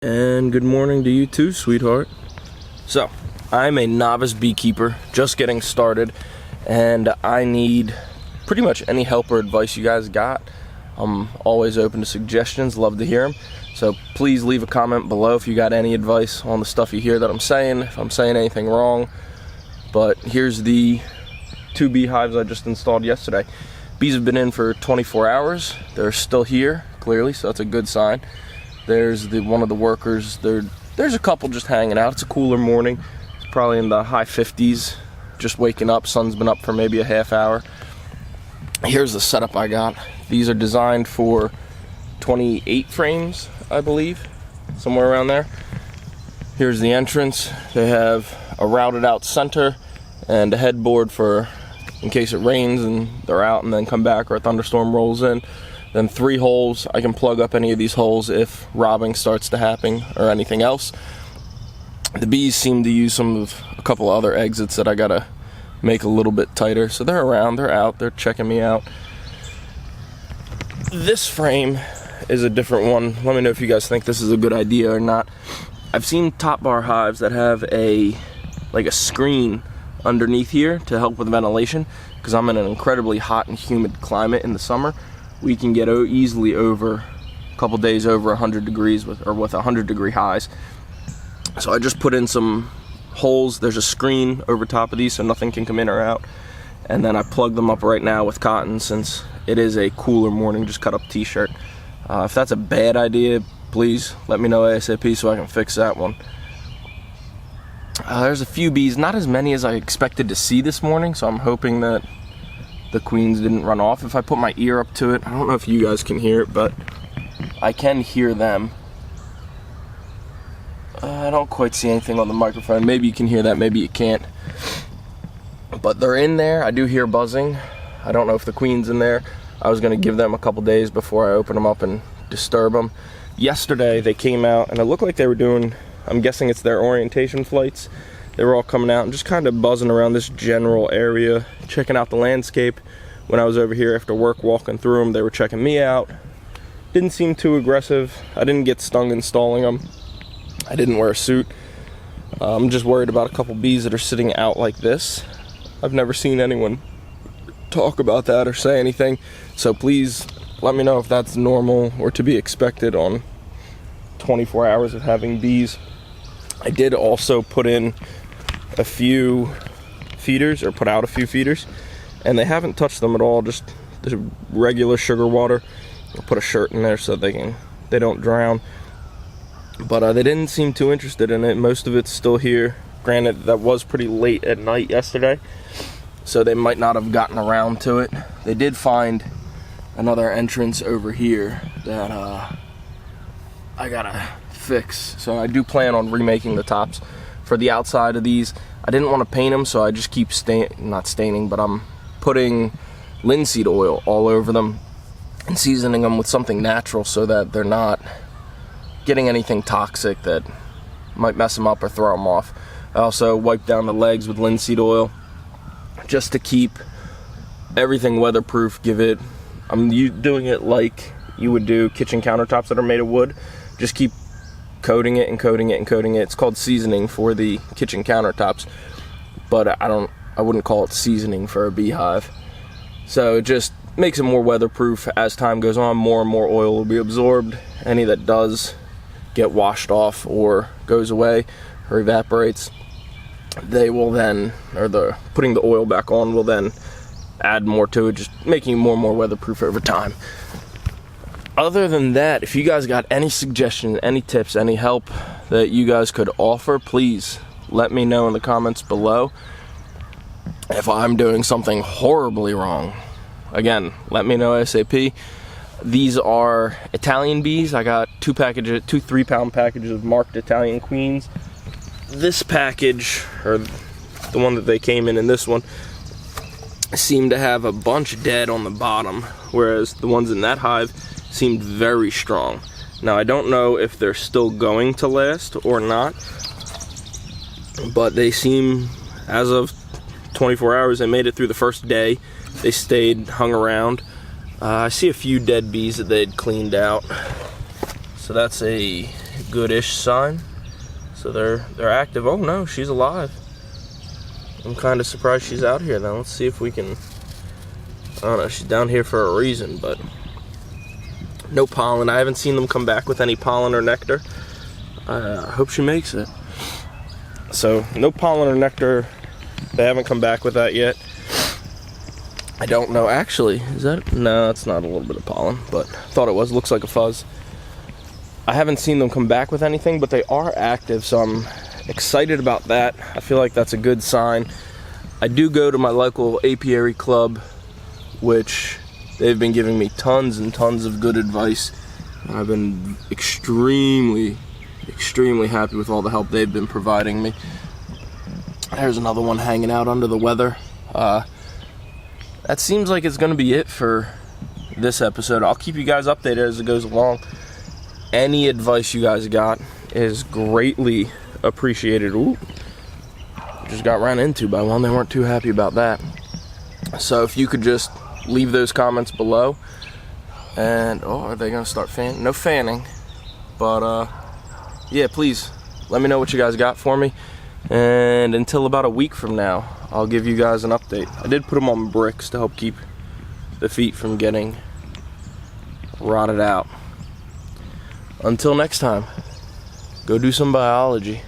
And good morning to you too, sweetheart. So, I'm a novice beekeeper, just getting started, and I need pretty much any help or advice you guys got. I'm always open to suggestions, love to hear them. So please leave a comment below if you got any advice on the stuff you hear that I'm saying, if I'm saying anything wrong. But here's the 2 beehives I just installed yesterday. Bees have been in for 24 hours. They're still here, clearly, so that's a good sign. There's one of the workers. There's a couple just hanging out. It's a cooler morning. It's probably in the high 50s. Just waking up. Sun's been up for maybe a half hour. Here's the setup I got. These are designed for 28 frames, I believe, somewhere around there. Here's the entrance. They have a routed out center and a headboard for in case it rains and they're out and then come back or a thunderstorm rolls in. Then 3 holes. I can plug up any of these holes if robbing starts to happen or anything else. The bees seem to use a couple other exits that I gotta make a little bit tighter. So they're around, they're out, they're checking me out. This frame is a different one. Let me know if you guys think this is a good idea or not. I've seen top bar hives that have a screen underneath here to help with ventilation, because I'm in an incredibly hot and humid climate in the summer. We can get easily over a couple days over 100 degrees with 100 degree highs. So I just put in some holes. There's a screen over top of these so nothing can come in or out. And then I plug them up right now with cotton since it is a cooler morning. Just cut up t-shirt. If that's a bad idea, please let me know ASAP so I can fix that one. There's a few bees, not as many as I expected to see this morning, so I'm hoping that the queens didn't run off. If I put my ear up to it, I don't know if you guys can hear it, but I can hear them. I don't quite see anything on the microphone. Maybe you can hear that, maybe you can't. But they're in there. I do hear buzzing. I don't know if the queen's in there. I was gonna give them a couple days before I open them up and disturb them. Yesterday they came out and it looked like they were doing, I'm guessing it's their orientation flights. They were all coming out and just kind of buzzing around this general area, checking out the landscape. When I was over here after work walking through them, they were checking me out. Didn't seem too aggressive. I didn't get stung installing them. I didn't wear a suit. I'm just worried about a couple bees that are sitting out like this. I've never seen anyone talk about that or say anything. So please let me know if that's normal or to be expected on 24 hours of having bees. I did also put in a few feeders, or put out a few feeders, and they haven't touched them at all. Just the regular sugar water. I'll put a shirt in there so they don't drown. But they didn't seem too interested in it. Most of it's still here. Granted, that was pretty late at night yesterday, so they might not have gotten around to it. They did find another entrance over here that I gotta fix. So I do plan on remaking the tops for the outside of these. I didn't want to paint them, so I just keep not staining, but I'm putting linseed oil all over them and seasoning them with something natural so that they're not getting anything toxic that might mess them up or throw them off. I also wipe down the legs with linseed oil just to keep everything weatherproof. I'm doing it like you would do kitchen countertops that are made of wood. Just keep coating it and coating it and coating it. It's called seasoning for the kitchen countertops, but I wouldn't call it seasoning for a beehive. So it just makes it more weatherproof. As time goes on, more and more oil will be absorbed. Any that does get washed off or goes away or evaporates, they will then, putting the oil back on will then add more to it, just making it more and more weatherproof over time. Other than that, if you guys got any suggestions, any tips, any help that you guys could offer, please let me know in the comments below. If I'm doing something horribly wrong, again, let me know ASAP. These are Italian bees. I got 2 3-pound packages of marked Italian queens. This package, or the one that they came in this one, seemed to have a bunch dead on the bottom, whereas the ones in that hive seemed very strong. Now I don't know if they're still going to last or not, but they seem, as of 24 hours, they made it through the first day. They stayed, hung around. I see a few dead bees that they'd cleaned out. So that's a good-ish sign. So they're active. Oh no, she's alive. I'm kind of surprised she's out here now. Let's see if we can, I don't know, she's down here for a reason, but no pollen. I haven't seen them come back with any pollen or nectar. I hope she makes it. So no pollen or nectar. They haven't come back with that yet. I don't know, actually, is that, no, it's not a little bit of pollen, but I thought it was. Looks like a fuzz. I haven't seen them come back with anything, but they are active, so I'm excited about that. I feel like that's a good sign. I do go to my local apiary club, which they've been giving me tons and tons of good advice. I've been extremely happy with all the help they've been providing me. There's another one hanging out under the weather. That seems like it's going to be it for this episode. I'll keep you guys updated as it goes along. Any advice you guys got is greatly appreciated. Ooh, just got ran into by one. They weren't too happy about that. So if you could just leave those comments below. And, oh, are they going to start fanning? No fanning. But, yeah, please let me know what you guys got for me. And until about a week from now, I'll give you guys an update. I did put them on bricks to help keep the feet from getting rotted out. Until next time, go do some biology.